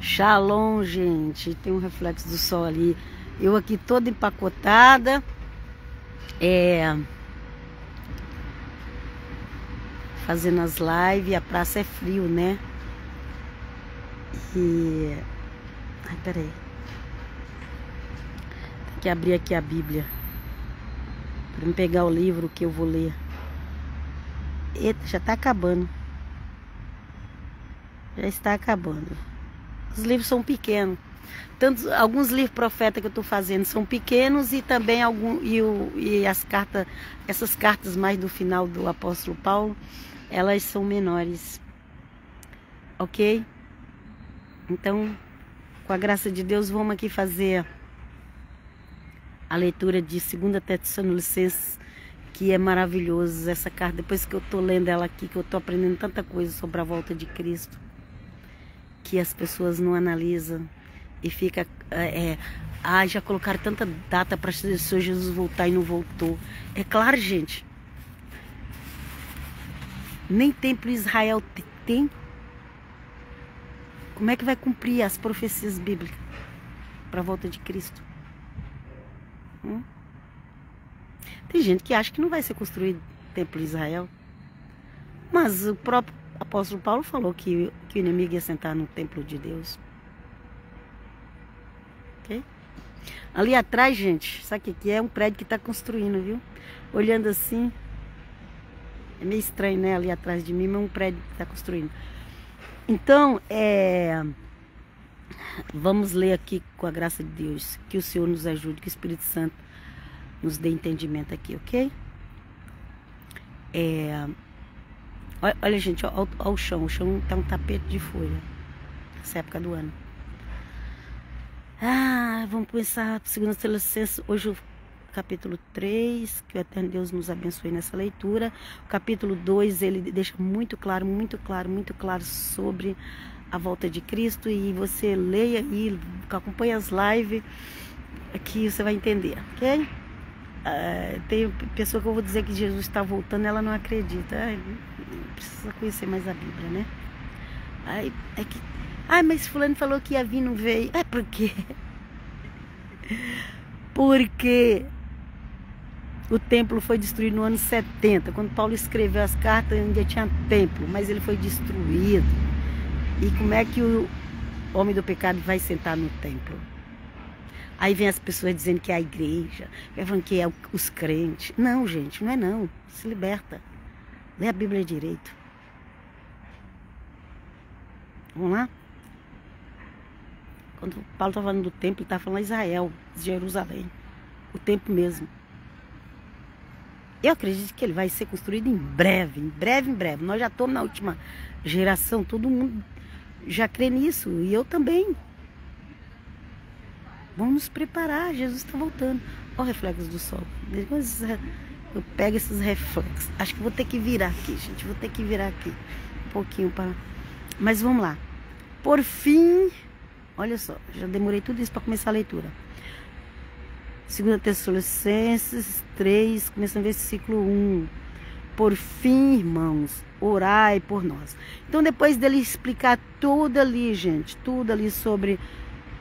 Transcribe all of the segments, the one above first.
Shalom, gente. Tem um reflexo do sol ali. Eu aqui toda empacotada. Fazendo as lives. A praça é frio, né? Ai, peraí. Tem que abrir aqui a Bíblia. Pra me pegar o livro que eu vou ler. Eita, já tá acabando. Já está acabando. Os livros são pequenos. Alguns livros profeta que eu estou fazendo são pequenos e também as cartas, essas cartas mais do final do apóstolo Paulo, elas são menores. Ok? Então, com a graça de Deus, vamos aqui fazer a leitura de 2 Tessalonicenses, que é maravilhoso essa carta. Depois que eu estou lendo ela aqui, que eu estou aprendendo tanta coisa sobre a volta de Cristo, que as pessoas não analisam e fica já colocaram tanta data para o Senhor Jesus voltar e não voltou. É claro, gente, nem templo Israel tem. Como é que vai cumprir as profecias bíblicas para a volta de Cristo? Tem gente que acha que não vai ser construído templo Israel, mas o próprio apóstolo Paulo falou que o inimigo ia sentar no templo de Deus. Ok? Ali atrás, gente, sabe o que é? Um prédio que está construindo, viu? Olhando assim, é meio estranho, né? Ali atrás de mim, mas é um prédio que está construindo. Então, vamos ler aqui com a graça de Deus. Que o Senhor nos ajude, que o Espírito Santo nos dê entendimento aqui, ok? Olha, gente, olha o chão. O chão tá um tapete de folha. Nessa época do ano. Vamos começar 2 Tessalonicenses. Hoje o capítulo 3. Que o Eterno Deus nos abençoe nessa leitura. O capítulo 2, ele deixa muito claro sobre a volta de Cristo. E você leia e acompanhe as lives. Aqui você vai entender, ok? Tem pessoa que eu vou dizer que Jesus está voltando, ela não acredita. Precisa conhecer mais a Bíblia, né? Mas fulano falou que ia vir, não veio. Por quê? Porque o templo foi destruído no ano 70. Quando Paulo escreveu as cartas, ainda tinha templo, mas ele foi destruído. E como é que o homem do pecado vai sentar no templo? Aí vem as pessoas dizendo que é a igreja, falando que é os crentes. Não, gente, não é não. Se liberta. Lê a Bíblia direito. Vamos lá? Quando Paulo está falando do templo, ele está falando Israel, Jerusalém. O templo mesmo. Eu acredito que ele vai ser construído em breve. Nós já estamos na última geração, todo mundo já crê nisso. E eu também. Vamos nos preparar, Jesus está voltando. Olha o reflexo do sol. Depois eu pego esses reflexos. Acho que vou ter que virar aqui, gente. Vou ter que virar aqui um pouquinho para. Mas vamos lá. Por fim, olha só, já demorei tudo isso para começar a leitura. 2 Tessalonicenses 3, começando o versículo 1. Por fim, irmãos, orai por nós. Então, depois dele explicar tudo ali, gente, tudo ali sobre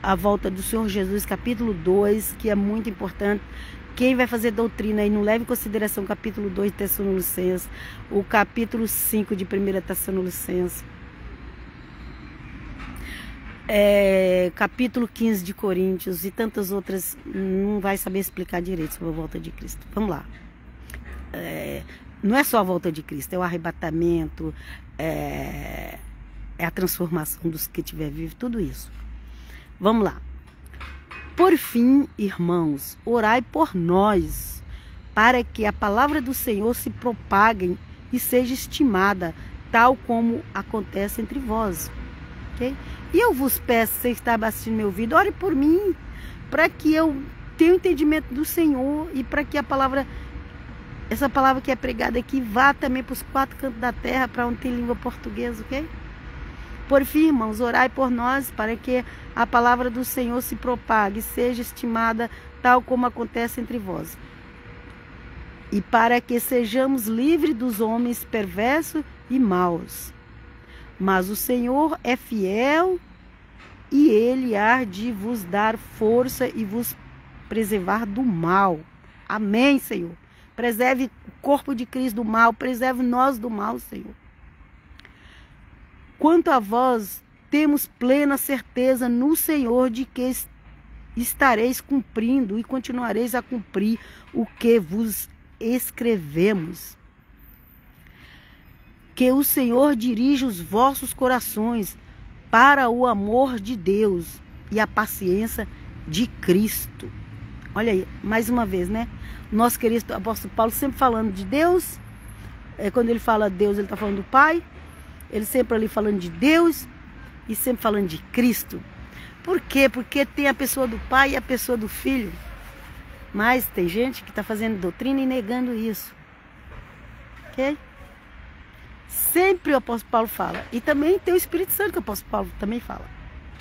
a volta do Senhor Jesus, capítulo 2, que é muito importante. Quem vai fazer doutrina aí, não leve em consideração o capítulo 2 de Tessalonicenses, o capítulo 5 de 1 Tessalonicenses, capítulo 15 de Coríntios e tantas outras, não vai saber explicar direito sobre a volta de Cristo. Vamos lá. Não é só a volta de Cristo, é o arrebatamento, é a transformação dos que estiver vivo, tudo isso. Vamos lá. Por fim, irmãos, orai por nós, para que a palavra do Senhor se propague e seja estimada, tal como acontece entre vós. Okay? E eu vos peço, se você está assistindo meu vídeo, ore por mim, para que eu tenha o entendimento do Senhor e para que essa palavra que é pregada aqui vá também para os 4 cantos da terra, para onde tem língua portuguesa, ok? Por fim, irmãos, orai por nós para que a palavra do Senhor se propague e seja estimada tal como acontece entre vós. E para que sejamos livres dos homens perversos e maus. Mas o Senhor é fiel e ele há de vos dar força e vos preservar do mal. Amém, Senhor. Preserve o corpo de Cristo do mal, preserve nós do mal, Senhor. Quanto a vós, temos plena certeza no Senhor de que estareis cumprindo e continuareis a cumprir o que vos escrevemos. Que o Senhor dirija os vossos corações para o amor de Deus e a paciência de Cristo. Olha aí, mais uma vez, né? Nosso querido apóstolo Paulo sempre falando de Deus. Quando ele fala Deus, ele está falando do Pai. Ele sempre ali falando de Deus e sempre falando de Cristo. Por quê? Porque tem a pessoa do Pai e a pessoa do Filho. Mas tem gente que está fazendo doutrina e negando isso. Ok? Sempre o apóstolo Paulo fala. E também tem o Espírito Santo que o apóstolo Paulo também fala.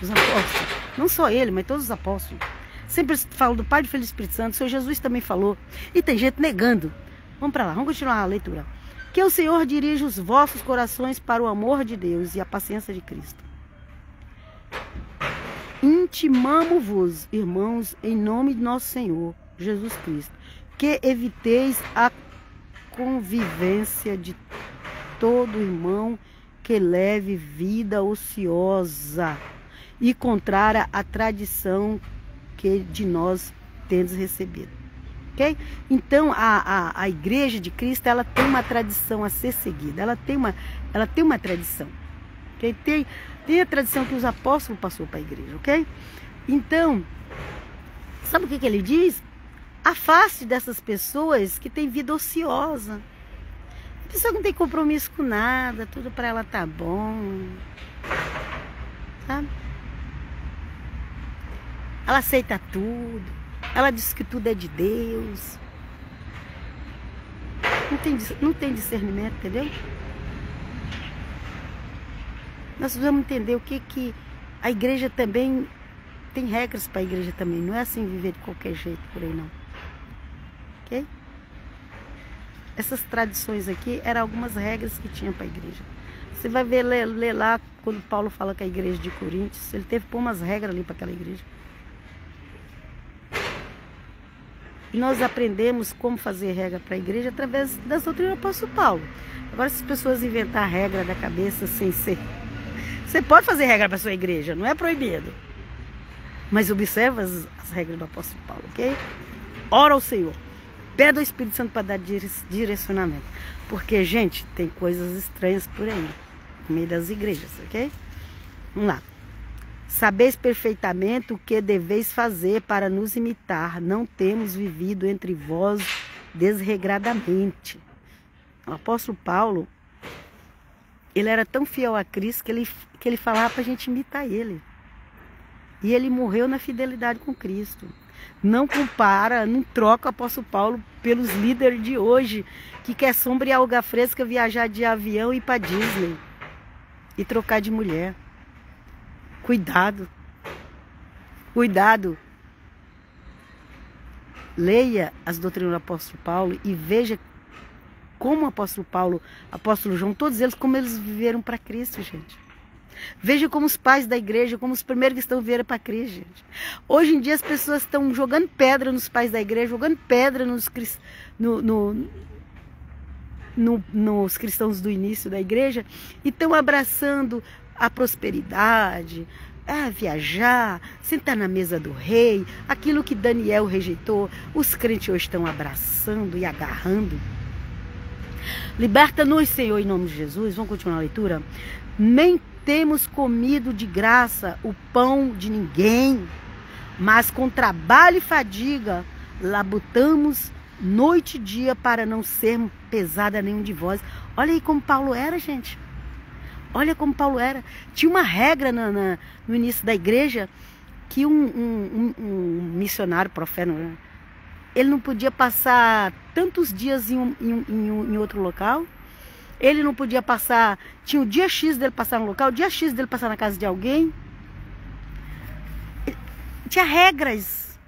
Os apóstolos. Não só ele, mas todos os apóstolos. Sempre falam do Pai, do Filho e do Espírito Santo. O Senhor Jesus também falou. E tem gente negando. Vamos para lá, vamos continuar a leitura. Que o Senhor dirija os vossos corações para o amor de Deus e a paciência de Cristo. Intimamo-vos, irmãos, em nome de nosso Senhor Jesus Cristo, que eviteis a convivência de todo irmão que leve vida ociosa e contrária à tradição que de nós tendes recebido. Okay? Então, a igreja de Cristo, ela tem uma tradição a ser seguida. Ela tem uma tradição. Okay? Tem a tradição que os apóstolos passou para a igreja. Okay? Então, sabe o que ele diz? Afaste dessas pessoas que têm vida ociosa. A pessoa que não tem compromisso com nada, tudo para ela tá bom. Sabe? Ela aceita tudo. Ela diz que tudo é de Deus. Não tem discernimento, entendeu? Nós precisamos entender o que a igreja também tem regras para a igreja também. Não é assim viver de qualquer jeito por aí, não. Ok? Essas tradições aqui eram algumas regras que tinha para a igreja. Você vai ver, ler lá, quando Paulo fala que a igreja de Coríntios, ele teve que pôr umas regras ali para aquela igreja. E nós aprendemos como fazer regra para a igreja através das doutrinas do apóstolo Paulo. Agora, se as pessoas inventar regra da cabeça sem ser... Você pode fazer regra para a sua igreja, não é proibido. Mas observa as regras do apóstolo Paulo, ok? Ora ao Senhor. Pede ao Espírito Santo para dar direcionamento. Porque, gente, tem coisas estranhas por aí, no meio das igrejas, ok? Vamos lá. Sabeis perfeitamente o que deveis fazer para nos imitar. Não temos vivido entre vós desregradamente. O apóstolo Paulo, ele era tão fiel a Cristo que ele falava para a gente imitar ele. E ele morreu na fidelidade com Cristo. Não compara, não troca o apóstolo Paulo pelos líderes de hoje, que quer sombra e alga fresca, viajar de avião e ir para Disney. E trocar de mulher. Cuidado. Cuidado. Leia as doutrinas do apóstolo Paulo e veja como o apóstolo Paulo, apóstolo João, todos eles, como eles viveram para Cristo, gente. Veja como os pais da igreja, como os primeiros que estão vieram para Cristo, gente. Hoje em dia as pessoas estão jogando pedra nos pais da igreja, jogando pedra nos cristãos do início da igreja e estão abraçando a prosperidade, a viajar, sentar na mesa do rei, aquilo que Daniel rejeitou, os crentes hoje estão abraçando e agarrando. Liberta-nos, Senhor, em nome de Jesus. Vamos continuar a leitura? Nem temos comido de graça o pão de ninguém, mas com trabalho e fadiga labutamos noite e dia para não sermos pesada a nenhum de vós. Olha aí como Paulo era, gente. Olha como Paulo era. Tinha uma regra no início da igreja que um missionário, profeta, ele não podia passar tantos dias em outro local. Ele não podia passar... Tinha o dia X dele passar no local, o dia X dele passar na casa de alguém. Tinha regras.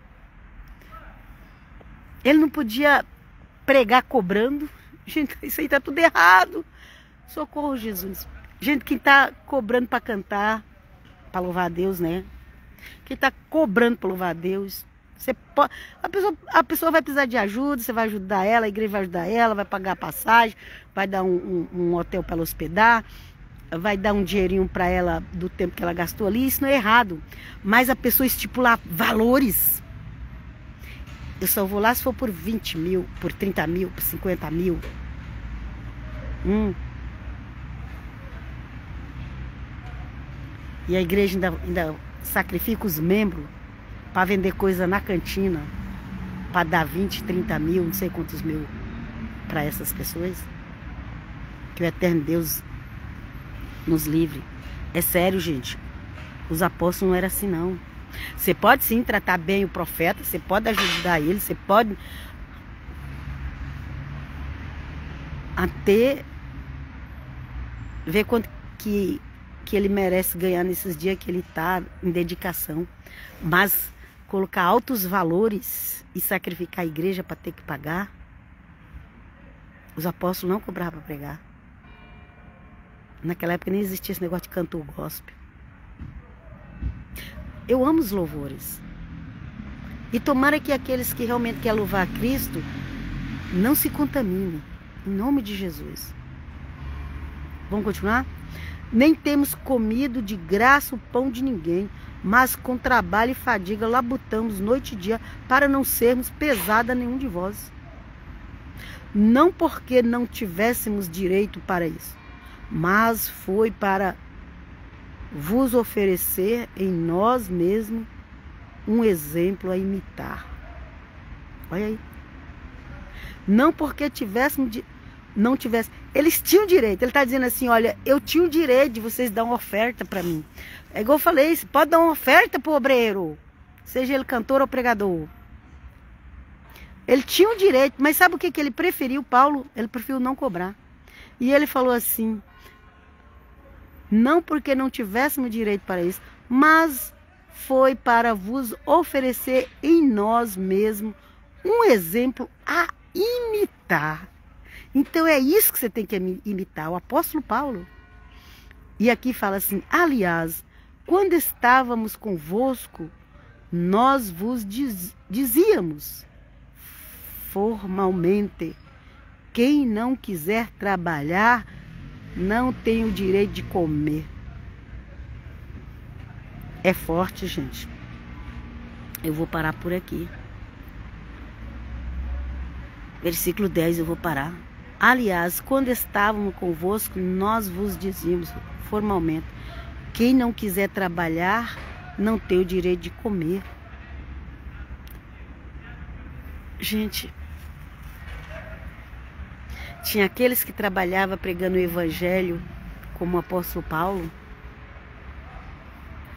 Ele não podia pregar cobrando. Gente, isso aí está tudo errado. Socorro, Jesus. Gente, quem está cobrando para cantar, para louvar a Deus, né? que está cobrando para louvar a Deus. Você pode, a pessoa vai precisar de ajuda, você vai ajudar ela, a igreja vai ajudar ela, vai pagar a passagem, vai dar um hotel para ela hospedar, vai dar um dinheirinho para ela do tempo que ela gastou ali. Isso não é errado. Mas a pessoa estipular valores. Eu só vou lá se for por 20 mil, por 30 mil, por 50 mil. E a igreja ainda sacrifica os membros para vender coisa na cantina, para dar 20, 30 mil, não sei quantos mil para essas pessoas. Que o eterno Deus nos livre. É sério, gente. Os apóstolos não eram assim, não. Você pode sim tratar bem o profeta, você pode ajudar ele, você pode até ver quanto que ele merece ganhar nesses dias que ele está em dedicação. Mas colocar altos valores e sacrificar a igreja para ter que pagar, os apóstolos não cobravam para pregar. Naquela época nem existia esse negócio de cantor gospel. Eu amo os louvores. E tomara que aqueles que realmente querem louvar a Cristo não se contaminem. Em nome de Jesus. Vamos continuar? Nem temos comido de graça o pão de ninguém, mas com trabalho e fadiga labutamos noite e dia para não sermos pesada a nenhum de vós. Não porque não tivéssemos direito para isso, mas foi para vos oferecer em nós mesmos um exemplo a imitar. Olha aí. Não porque não tivesse. Eles tinham direito. Ele está dizendo assim, olha, eu tinha o direito de vocês dar uma oferta para mim. É igual eu falei, você pode dar uma oferta para o obreiro, seja ele cantor ou pregador. Ele tinha o direito, mas sabe o que ele preferiu, Paulo? Ele preferiu não cobrar. E ele falou assim, não porque não tivéssemos direito para isso, mas foi para vos oferecer em nós mesmos um exemplo a imitar. Então é isso que você tem que imitar, o apóstolo Paulo. E aqui fala assim, aliás, quando estávamos convosco, nós vos dizíamos formalmente, quem não quiser trabalhar, não tem o direito de comer. É forte, gente. Eu vou parar por aqui. Versículo 10, eu vou parar. Aliás, quando estávamos convosco, nós vos dizíamos formalmente, quem não quiser trabalhar, não tem o direito de comer. Gente, tinha aqueles que trabalhavam pregando o evangelho, como o apóstolo Paulo,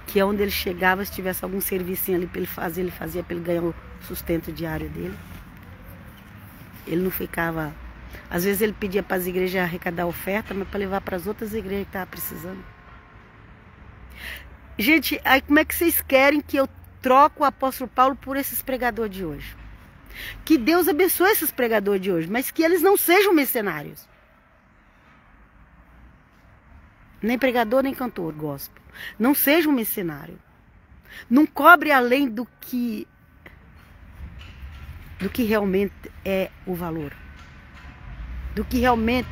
que onde ele chegava, se tivesse algum serviço ali para ele fazer, ele fazia para ele ganhar o sustento diário dele. Ele não ficava... Às vezes ele pedia para as igrejas arrecadar oferta, mas para levar para as outras igrejas que estavam precisando. Gente, aí como é que vocês querem que eu troque o apóstolo Paulo por esses pregadores de hoje? Que Deus abençoe esses pregadores de hoje, mas que eles não sejam mercenários. Nem pregador, nem cantor gospel. Não seja um mercenário. Não cobre além do que realmente é o valor. Do que realmente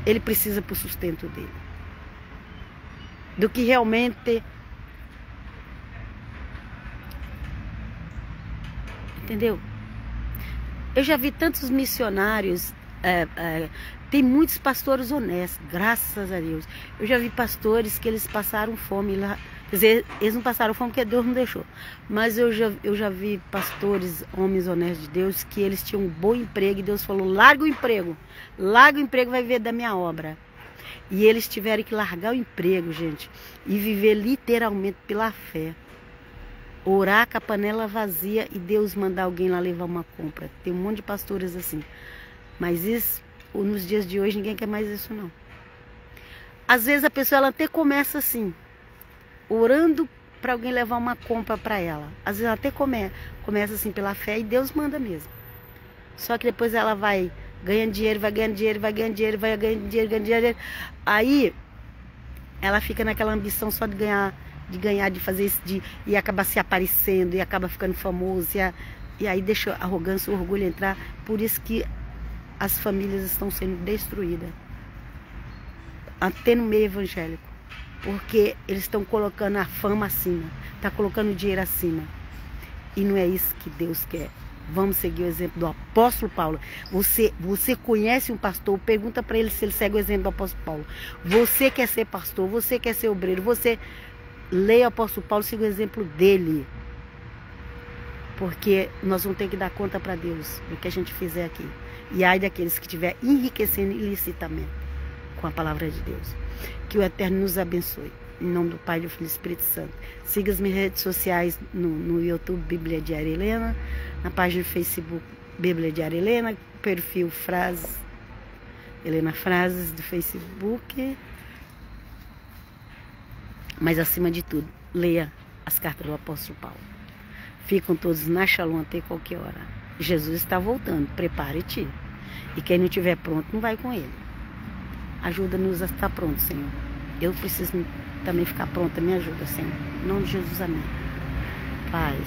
ele precisa para o sustento dele. Do que realmente... Entendeu? Eu já vi tantos missionários, tem muitos pastores honestos, graças a Deus. Eu já vi pastores que eles passaram fome lá. Quer dizer, eles não passaram fome porque Deus não deixou. Mas eu já vi pastores, homens honestos de Deus, que eles tinham um bom emprego e Deus falou, larga o emprego, vai viver da minha obra. E eles tiveram que largar o emprego, gente, e viver literalmente pela fé. Orar com a panela vazia e Deus mandar alguém lá levar uma compra. Tem um monte de pastores assim. Mas isso, nos dias de hoje, ninguém quer mais isso não. Às vezes a pessoa ela até começa assim, orando para alguém levar uma compra para ela. Às vezes ela até começa assim pela fé e Deus manda mesmo. Só que depois ela vai ganhando dinheiro, vai ganhando dinheiro. Aí ela fica naquela ambição só de ganhar de ganhar, de fazer isso, e acaba se aparecendo, e acaba ficando famoso, e aí deixa a arrogância, o orgulho entrar. Por isso que as famílias estão sendo destruídas, até no meio evangélico, porque eles estão colocando a fama acima, tá colocando o dinheiro acima, e não é isso que Deus quer. Vamos seguir o exemplo do apóstolo Paulo. Você conhece um pastor, pergunta para ele se ele segue o exemplo do apóstolo Paulo. Você quer ser pastor, você quer ser obreiro, você leia o apóstolo Paulo, siga o exemplo dele. Porque nós vamos ter que dar conta para Deus do que a gente fizer aqui. E ai daqueles que estiver enriquecendo ilicitamente com a palavra de Deus. Que o Eterno nos abençoe. Em nome do Pai, do Filho e do Espírito Santo. Siga as minhas redes sociais no YouTube, Bíblia Diária Helena. Na página do Facebook, Bíblia Diária Helena. Perfil Frases, Helena Frases do Facebook. Mas acima de tudo, leia as cartas do apóstolo Paulo. Ficam todos na Shalom até qualquer hora. Jesus está voltando, prepare-te. E quem não estiver pronto, não vai com ele. Ajuda-nos a estar pronto, Senhor. Eu preciso também ficar pronta, me ajuda, Senhor. Em nome de Jesus, amém. Paz.